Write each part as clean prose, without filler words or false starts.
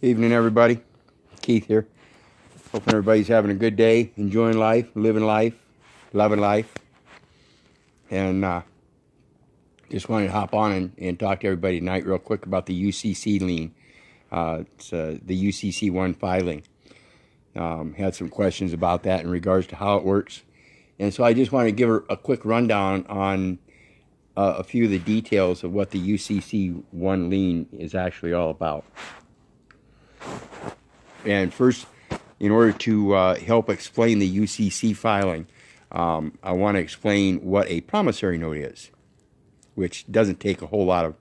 Evening, everybody. Keith here. Hoping everybody's having a good day, enjoying life, living life, loving life. And just wanted to hop on and talk to everybody tonight real quick about the UCC lien. It's the UCC1 filing. Had some questions about that in regards to how it works. And so I just want to give a quick rundown on a few of the details of what the UCC1 lien is actually all about. And first, in order to help explain the UCC filing, I want to explain what a promissory note is, which doesn't take a whole lot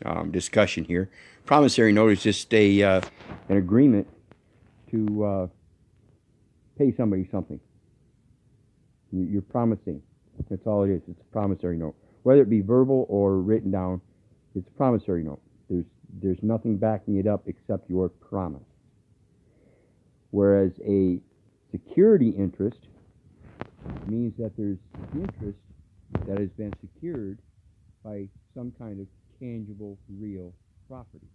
of discussion here. Promissory note is just an agreement to pay somebody something. You're promising. That's all it is. It's a promissory note. Whether it be verbal or written down, it's a promissory note. There's nothing backing it up except your promise. Whereas a security interest means that there's interest that has been secured by some kind of tangible, real property.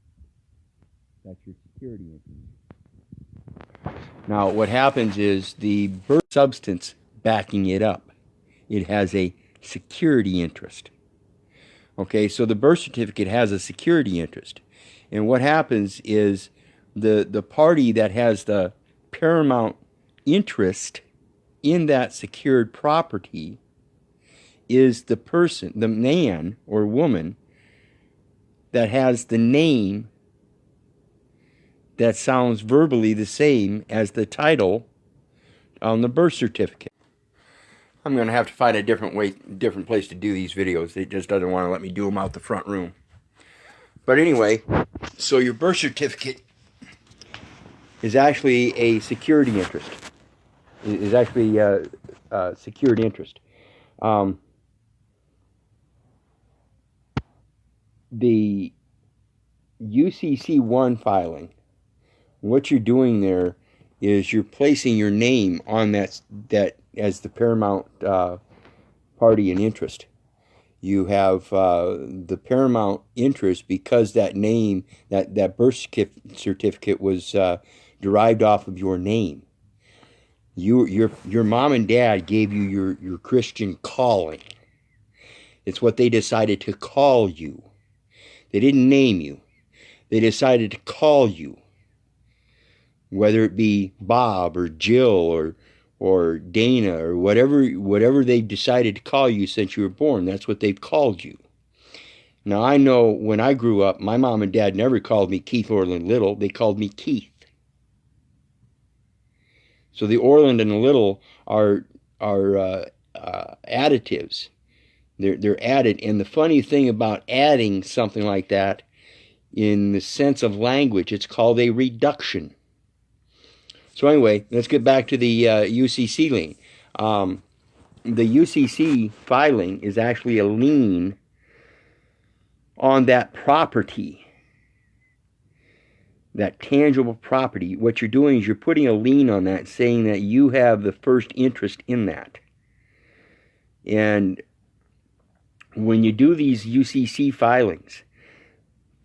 That's your security interest. Now, what happens is the birth substance backing it up. It has a security interest. Okay, so the birth certificate has a security interest. And what happens is the party that has the paramount interest in that secured property is the person, the man or woman that has the name that sounds verbally the same as the title on the birth certificate. I'm going to have to find a different place to do these videos. It just doesn't want to let me do them out the front room. But anyway, so your birth certificate is actually a security interest. Is actually a secured interest. The UCC1 filing, what you're doing there is you're placing your name on that as the paramount party in interest. You have the paramount interest because that name, that birth certificate was derived off of your name. Your mom and dad gave you your Christian calling. It's what they decided to call you. They didn't name you. They decided to call you. Whether it be Bob or Jill or Dana or whatever they decided to call you since you were born, that's what they've called you. Now, I know when I grew up, my mom and dad never called me Keith Orland Little. They called me Keith. So the Orland and the Little are additives. They're added. And the funny thing about adding something like that, in the sense of language, it's called a reduction. So anyway, let's get back to the UCC lien. The UCC filing is actually a lien on that property, that tangible property. What you're doing is you're putting a lien on that, saying that you have the first interest in that. And when you do these UCC filings,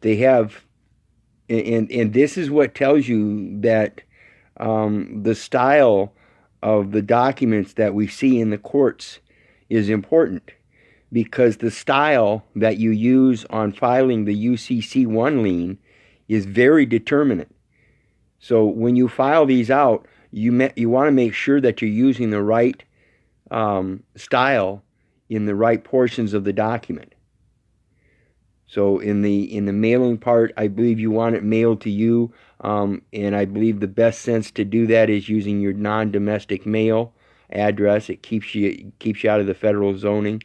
they have, and this is what tells you that the style of the documents that we see in the courts is important, because the style that you use on filing the UCC1 lien is very determinate. So when you file these out, you want to make sure that you're using the right style in the right portions of the document. So in the mailing part, I believe you want it mailed to you, and I believe the best sense to do that is using your non-domestic mail address. It keeps you out of the federal zoning,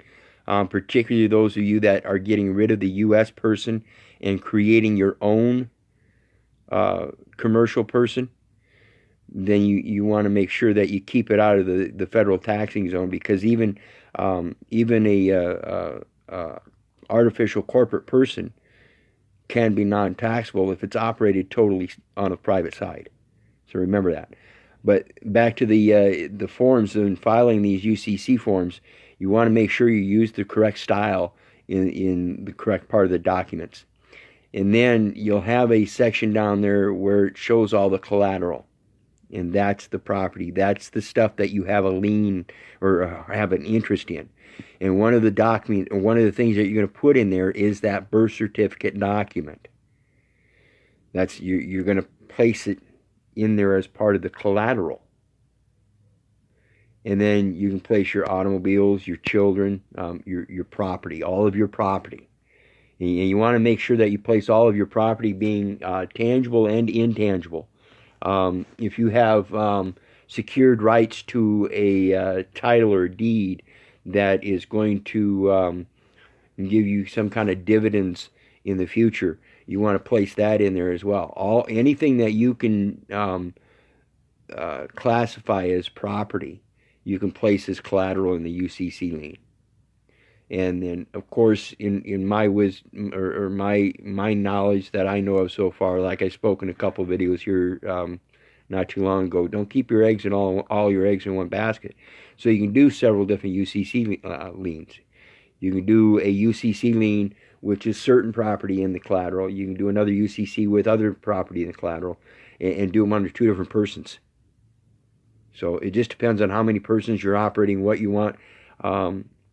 particularly those of you that are getting rid of the U.S. person and creating your own commercial person. Then you want to make sure that you keep it out of the federal taxing zone, because even a artificial corporate person can be non-taxable if it's operated totally on a private side. So remember that. But back to the forms and filing these UCC forms, you want to make sure you use the correct style in the correct part of the documents. And then you'll have a section down there where it shows all the collateral. And that's the property. That's the stuff that you have a lien or have an interest in. And one of the things that you're going to put in there is that birth certificate document. That's you're going to place it in there as part of the collateral. And then you can place your automobiles, your children, your property, all of your property. And you want to make sure that you place all of your property being tangible and intangible. If you have secured rights to a title or deed that is going to give you some kind of dividends in the future, you want to place that in there as well. Anything that you can classify as property, you can place as collateral in the UCC lien. And then, of course, in my wisdom or my knowledge that I know of so far, like I spoke in a couple of videos here not too long ago, don't keep your eggs in all your eggs in one basket. So you can do several different UCC liens. You can do a UCC lien, which is certain property in the collateral. You can do another UCC with other property in the collateral, and do them under two different persons. So it just depends on how many persons you're operating, what you want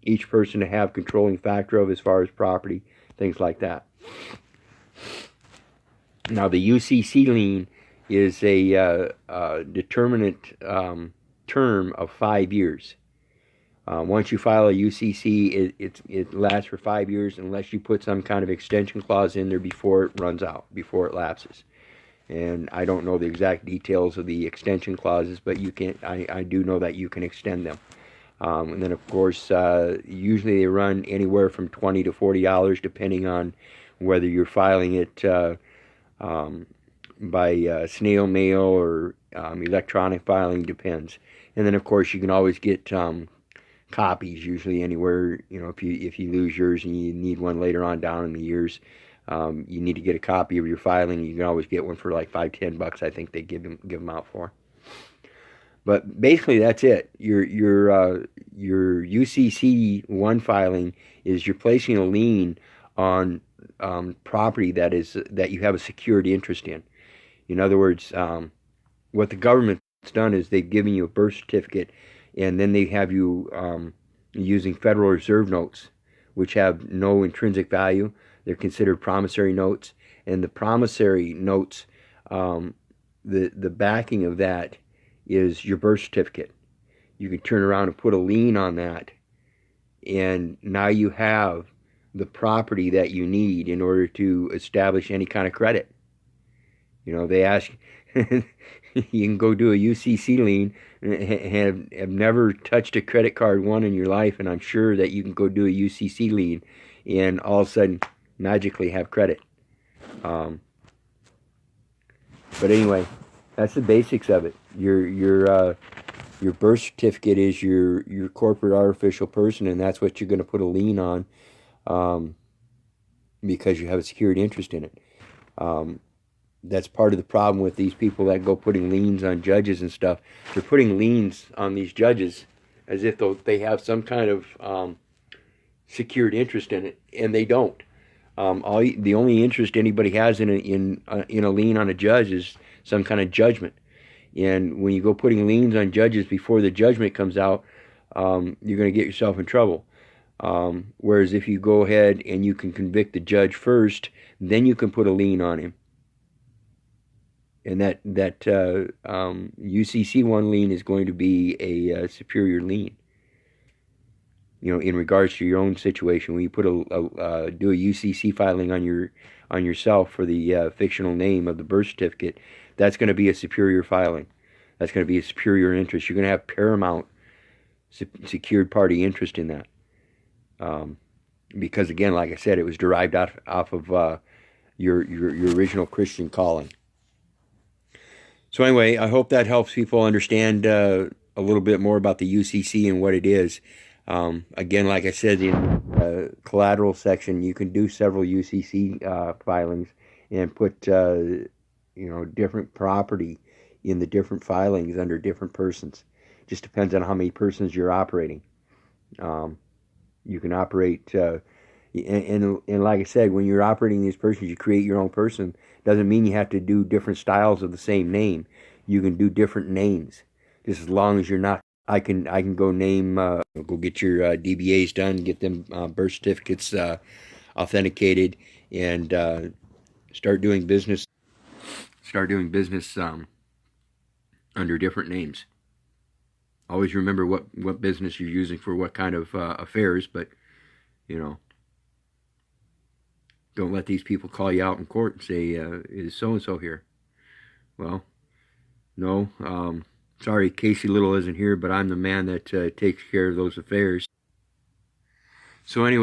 each person to have controlling factor of as far as property, things like that. Now the UCC lien is a determinate term of 5 years. Once you file a UCC, it lasts for 5 years unless you put some kind of extension clause in there before it runs out, before it lapses. And I don't know the exact details of the extension clauses, but you can. I do know that you can extend them. And then, of course, usually they run anywhere from $20 to $40, depending on whether you're filing it by snail mail or electronic filing, depends. And then, of course, you can always get copies, usually anywhere. You know, if you lose yours and you need one later on down in the years, you need to get a copy of your filing. You can always get one for like $5-10. I think they give them out for. But basically, that's it. Your UCC1 filing is you're placing a lien on property that you have a secured interest in. In other words, what the government's done is they've given you a birth certificate, and then they have you using Federal Reserve notes, which have no intrinsic value. They're considered promissory notes, and the promissory notes, the backing of that is your birth certificate. You can turn around and put a lien on that, and now you have the property that you need in order to establish any kind of credit. You know, they ask, you can go do a UCC lien, and have never touched a credit card one in your life, and I'm sure that you can go do a UCC lien and all of a sudden magically have credit. But anyway, that's the basics of it. Your birth certificate is your corporate artificial person, and that's what you're going to put a lien on, because you have a secured interest in it. That's part of the problem with these people that go putting liens on judges and stuff. They're putting liens on these judges as if they have some kind of secured interest in it, and they don't. The only interest anybody has in a lien on a judge is some kind of judgment. And when you go putting liens on judges before the judgment comes out, you're going to get yourself in trouble. Whereas if you go ahead and you can convict the judge first, then you can put a lien on him. And that UCC1 lien is going to be a superior lien. You know, in regards to your own situation, when you put do a UCC filing on yourself for the fictional name of the birth certificate, that's going to be a superior filing. That's going to be a superior interest. You're going to have paramount secured party interest in that, because again, like I said, it was derived off of your original Christian calling. So anyway, I hope that helps people understand a little bit more about the UCC and what it is. Again, like I said, in the collateral section, you can do several UCC filings and put different property in the different filings under different persons. Just depends on how many persons you're operating. You can operate, And like I said, when you're operating these persons, you create your own person. Doesn't mean you have to do different styles of the same name. You can do different names, just as long as you're not. I can go name, go get your DBAs done, get them birth certificates authenticated, and start doing business. Start doing business under different names. Always remember what business you're using for what kind of affairs, but you know, don't let these people call you out in court and say, is so and so here? Well, no. Sorry, Casey Little isn't here, but I'm the man that takes care of those affairs. So anyway.